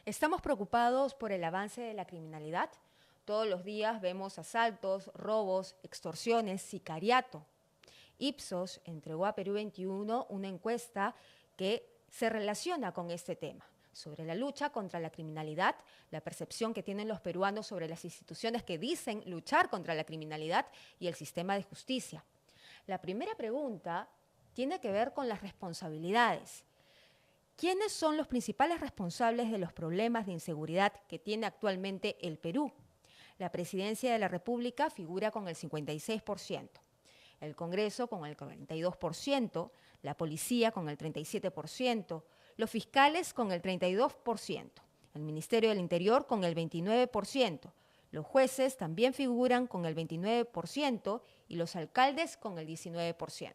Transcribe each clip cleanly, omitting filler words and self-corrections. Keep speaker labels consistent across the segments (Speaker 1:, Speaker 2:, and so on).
Speaker 1: Estamos preocupados por el avance de la criminalidad. Todos los días vemos asaltos, robos, extorsiones, sicariato. Ipsos entregó a Perú 21 una encuesta que se relaciona con este tema, sobre la lucha contra la criminalidad, la percepción que tienen los peruanos sobre las instituciones que dicen luchar contra la criminalidad y el sistema de justicia. La primera pregunta tiene que ver con las responsabilidades. ¿Quiénes son los principales responsables de los problemas de inseguridad que tiene actualmente el Perú? La Presidencia de la República figura con el 56%, el Congreso con el 42%, la Policía con el 37%, los fiscales con el 32%, el Ministerio del Interior con el 29%, los jueces también figuran con el 29% y los alcaldes con el 19%.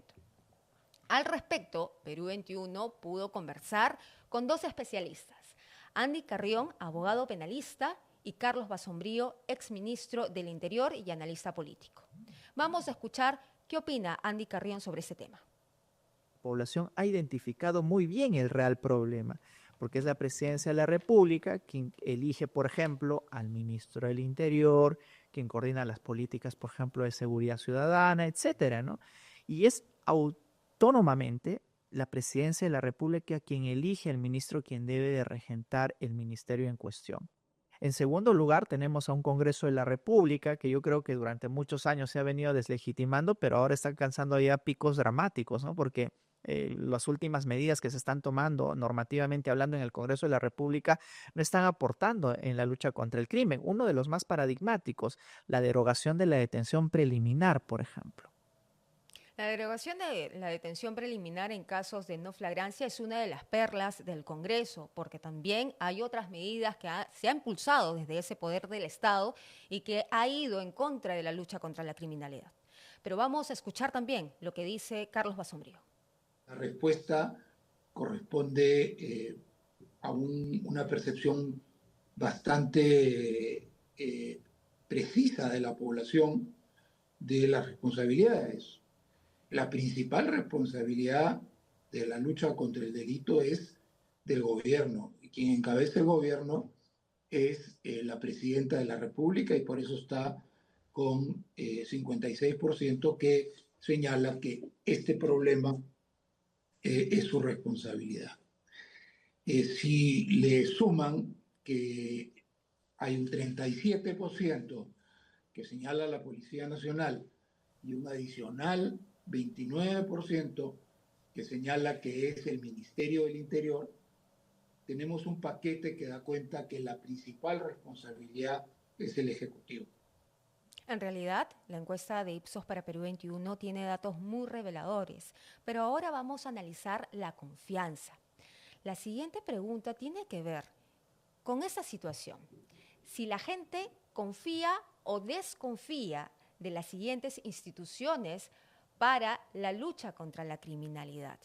Speaker 1: Al respecto, Perú 21 pudo conversar con dos especialistas, Andy Carrión, abogado penalista, y Carlos Basombrío, exministro del Interior y analista político. Vamos a escuchar qué opina Andy Carrión sobre este tema.
Speaker 2: La población ha identificado muy bien el real problema, porque es la Presidencia de la República quien elige, por ejemplo, al ministro del Interior, quien coordina las políticas, por ejemplo, de seguridad ciudadana, etcétera, ¿no? Y es autónomamente la Presidencia de la República quien elige al ministro quien debe de regentar el ministerio en cuestión. En segundo lugar, tenemos a un Congreso de la República que yo creo que durante muchos años se ha venido deslegitimando, pero ahora está alcanzando ya picos dramáticos, ¿no? Porque las últimas medidas que se están tomando normativamente hablando en el Congreso de la República no están aportando en la lucha contra el crimen. Uno de los más paradigmáticos, la derogación de la detención preliminar, por ejemplo.
Speaker 1: La derogación de la detención preliminar en casos de no flagrancia es una de las perlas del Congreso, porque también hay otras medidas que se han impulsado desde ese poder del Estado y que ha ido en contra de la lucha contra la criminalidad. Pero vamos a escuchar también lo que dice Carlos Basombrío.
Speaker 3: La respuesta corresponde a una percepción bastante precisa de la población de las responsabilidades. La principal responsabilidad de la lucha contra el delito es del gobierno. Y quien encabeza el gobierno es la presidenta de la República y por eso está con 56% que señala que este problema es su responsabilidad. Si le suman que hay un 37% que señala la Policía Nacional y un adicional 29% que señala que es el Ministerio del Interior, tenemos un paquete que da cuenta que la principal responsabilidad es el Ejecutivo.
Speaker 1: En realidad, la encuesta de Ipsos para Perú 21 tiene datos muy reveladores, pero ahora vamos a analizar la confianza. La siguiente pregunta tiene que ver con esa situación. Si la gente confía o desconfía de las siguientes instituciones para la lucha contra la criminalidad.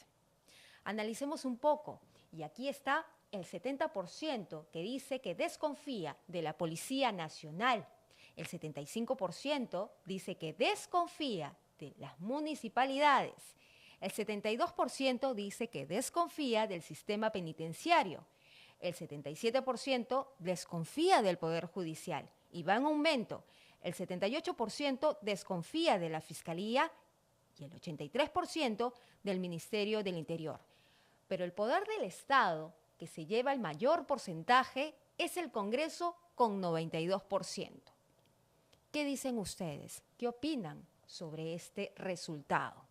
Speaker 1: Analicemos un poco, y aquí está el 70% que dice que desconfía de la Policía Nacional. El 75% dice que desconfía de las municipalidades. El 72% dice que desconfía del sistema penitenciario. El 77% desconfía del Poder Judicial y va en aumento. El 78% desconfía de la Fiscalía y el 83% del Ministerio del Interior. Pero el poder del Estado, que se lleva el mayor porcentaje, es el Congreso con 92%. ¿Qué dicen ustedes? ¿Qué opinan sobre este resultado?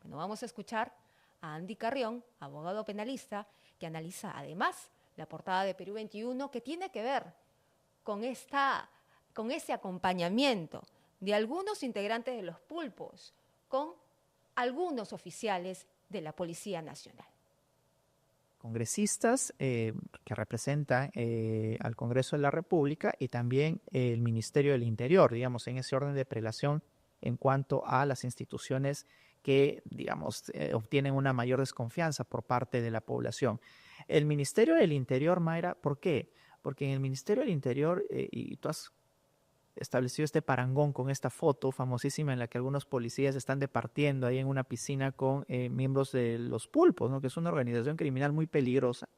Speaker 1: Bueno, vamos a escuchar a Andy Carrión, abogado penalista, que analiza además la portada de Perú 21, que tiene que ver con ese acompañamiento de algunos integrantes de los pulpos con algunos oficiales de la Policía Nacional.
Speaker 2: Congresistas que representan al Congreso de la República y también el Ministerio del Interior, digamos, en ese orden de prelación en cuanto a las instituciones que, digamos, obtienen una mayor desconfianza por parte de la población. El Ministerio del Interior, Mayra, ¿por qué? Porque en el Ministerio del Interior, y tú has establecido este parangón con esta foto famosísima en la que algunos policías están departiendo ahí en una piscina con miembros de los pulpos, ¿no? Que es una organización criminal muy peligrosa.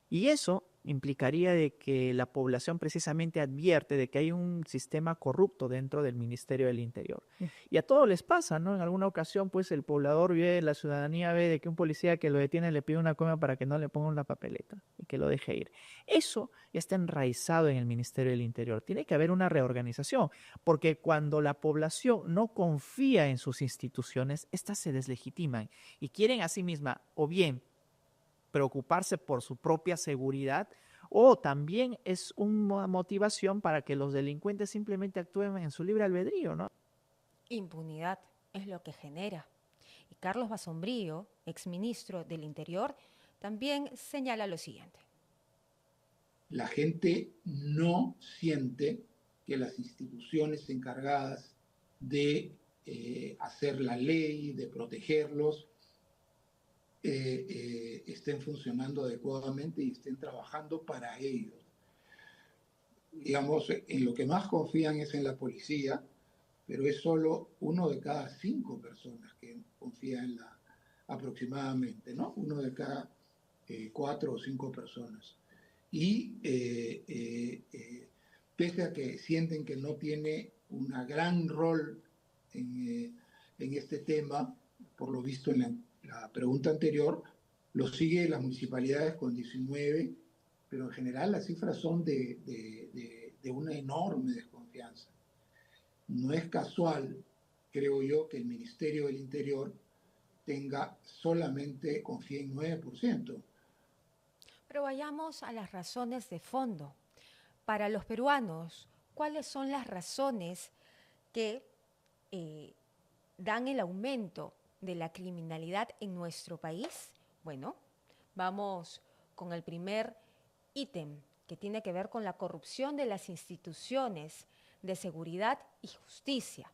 Speaker 2: Y eso implicaría de que la población precisamente advierte de que hay un sistema corrupto dentro del Ministerio del Interior. Y a todos les pasa, ¿no? En alguna ocasión, pues el poblador ve, la ciudadanía ve de que un policía que lo detiene le pide una coima para que no le ponga una papeleta y que lo deje ir. Eso ya está enraizado en el Ministerio del Interior. Tiene que haber una reorganización, porque cuando la población no confía en sus instituciones, estas se deslegitiman y quieren a sí misma o bien preocuparse por su propia seguridad, o también es una motivación para que los delincuentes simplemente actúen en su libre albedrío, ¿no?
Speaker 1: Impunidad es lo que genera. Y Carlos Basombrío, exministro del Interior, también señala lo siguiente.
Speaker 3: La gente no siente que las instituciones encargadas de hacer la ley, de protegerlos, estén funcionando adecuadamente y estén trabajando para ellos. Digamos, en lo que más confían es en la policía, pero es solo 1 de cada 5 personas que confía en la, aproximadamente, ¿no? 1 de cada 4 o 5 personas. Y pese a que sienten que no tiene un gran rol en este tema, por lo visto en la pregunta anterior, lo sigue las municipalidades con 19, pero en general las cifras son de una enorme desconfianza. No es casual, creo yo, que el Ministerio del Interior solamente confíe en 9%.
Speaker 1: Pero vayamos a las razones de fondo. Para los peruanos, ¿cuáles son las razones que dan el aumento de la criminalidad en nuestro país? Bueno, vamos con el primer ítem, que tiene que ver con la corrupción de las instituciones de seguridad y justicia.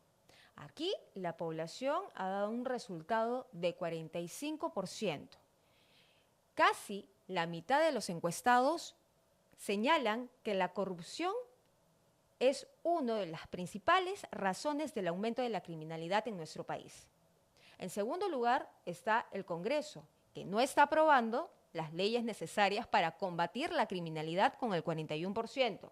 Speaker 1: Aquí la población ha dado un resultado de 45%. Casi la mitad de los encuestados señalan que la corrupción es una de las principales razones del aumento de la criminalidad en nuestro país. En segundo lugar está el Congreso, que no está aprobando las leyes necesarias para combatir la criminalidad con el 41%.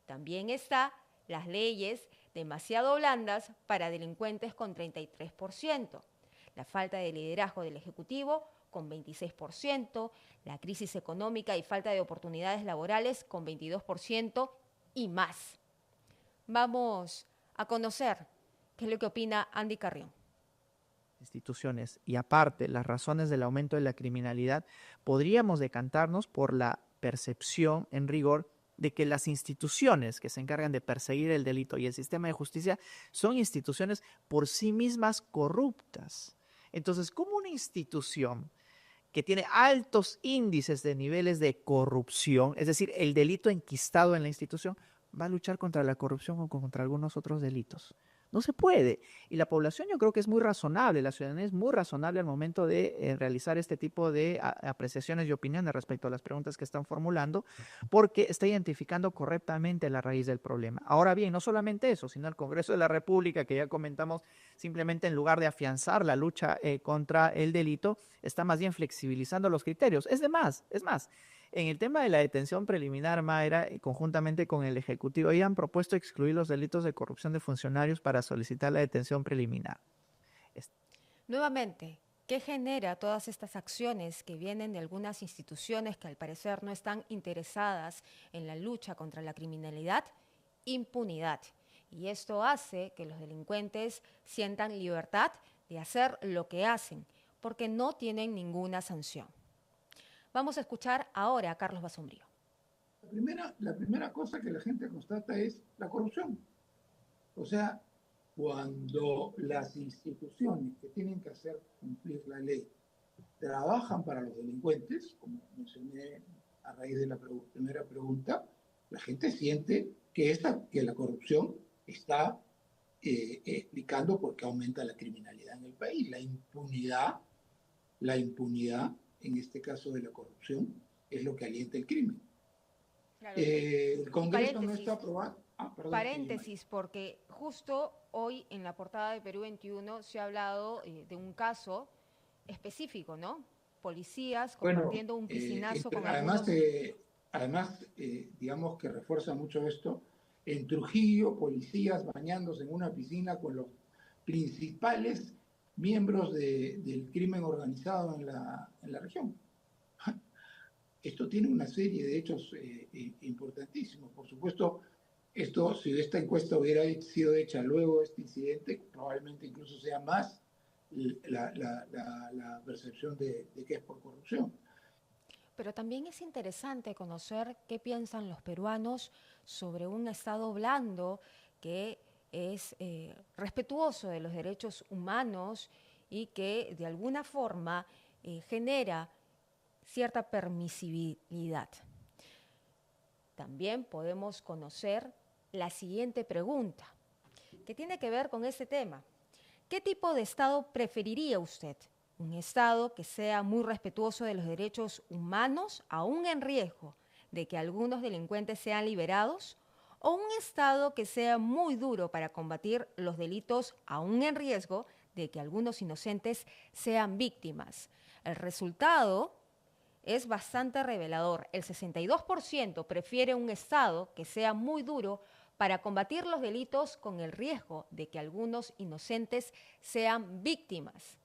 Speaker 1: También está las leyes demasiado blandas para delincuentes con 33%, la falta de liderazgo del Ejecutivo con 26%, la crisis económica y falta de oportunidades laborales con 22% y más. Vamos a conocer qué es lo que opina Andy Carrión.
Speaker 2: Instituciones y aparte las razones del aumento de la criminalidad, podríamos decantarnos por la percepción en rigor de que las instituciones que se encargan de perseguir el delito y el sistema de justicia son instituciones por sí mismas corruptas. Entonces, ¿cómo una institución que tiene altos índices de niveles de corrupción, es decir, el delito enquistado en la institución, va a luchar contra la corrupción o contra algunos otros delitos? No se puede. Y la población yo creo que es muy razonable, la ciudadanía es muy razonable al momento de realizar este tipo de apreciaciones y opiniones respecto a las preguntas que están formulando, porque está identificando correctamente la raíz del problema. Ahora bien, no solamente eso, sino el Congreso de la República, que ya comentamos, simplemente en lugar de afianzar la lucha contra el delito, está más bien flexibilizando los criterios. Es más, en el tema de la detención preliminar, Mayra, conjuntamente con el Ejecutivo, habían propuesto excluir los delitos de corrupción de funcionarios para solicitar la detención preliminar.
Speaker 1: Nuevamente, ¿qué genera todas estas acciones que vienen de algunas instituciones que al parecer no están interesadas en la lucha contra la criminalidad? Impunidad. Y esto hace que los delincuentes sientan libertad de hacer lo que hacen, porque no tienen ninguna sanción. Vamos a escuchar ahora a Carlos Basombrío.
Speaker 3: La primera cosa que la gente constata es la corrupción. O sea, cuando las instituciones que tienen que hacer cumplir la ley trabajan para los delincuentes, como mencioné a raíz de la primera pregunta, la gente siente que la corrupción está explicando por qué aumenta la criminalidad en el país. La impunidad, en este caso de la corrupción, es lo que alienta el crimen.
Speaker 1: Claro,
Speaker 3: el Congreso no está aprobando.
Speaker 1: Paréntesis, porque justo hoy en la portada de Perú 21 se ha hablado de un caso específico, ¿no? Policías compartiendo un piscinazo con
Speaker 3: además,
Speaker 1: algunos...
Speaker 3: además, digamos que refuerza mucho esto, en Trujillo, policías bañándose en una piscina con los principales miembros del crimen organizado en la región. Esto tiene una serie de hechos importantísimos. Por supuesto, si esta encuesta hubiera sido hecha luego de este incidente, probablemente incluso sea más la percepción de que es por corrupción.
Speaker 1: Pero también es interesante conocer qué piensan los peruanos sobre un Estado blando que es respetuoso de los derechos humanos y que de alguna forma genera cierta permisibilidad. También podemos conocer la siguiente pregunta, que tiene que ver con este tema. ¿Qué tipo de Estado preferiría usted? ¿Un Estado que sea muy respetuoso de los derechos humanos, aún en riesgo de que algunos delincuentes sean liberados? ¿O un Estado que sea muy duro para combatir los delitos, aún en riesgo de que algunos inocentes sean víctimas? El resultado es bastante revelador. El 62% prefiere un Estado que sea muy duro para combatir los delitos con el riesgo de que algunos inocentes sean víctimas.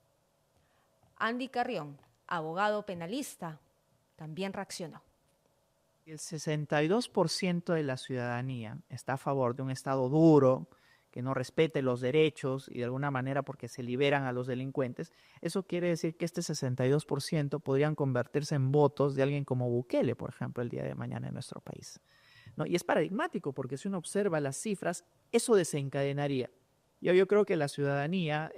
Speaker 1: Andy Carrión, abogado penalista, también reaccionó.
Speaker 2: El 62% de la ciudadanía está a favor de un Estado duro, que no respete los derechos y de alguna manera porque se liberan a los delincuentes. Eso quiere decir que este 62% podrían convertirse en votos de alguien como Bukele, por ejemplo, el día de mañana en nuestro país, ¿no? Y es paradigmático porque si uno observa las cifras, eso desencadenaría. Yo creo que la ciudadanía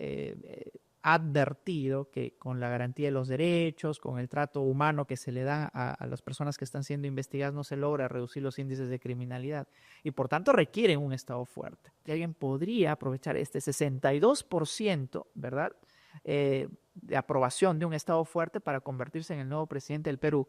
Speaker 2: ha advertido que con la garantía de los derechos, con el trato humano que se le da a las personas que están siendo investigadas, no se logra reducir los índices de criminalidad y por tanto requieren un Estado fuerte. Y alguien podría aprovechar este 62%, ¿verdad?, de aprobación de un Estado fuerte para convertirse en el nuevo presidente del Perú.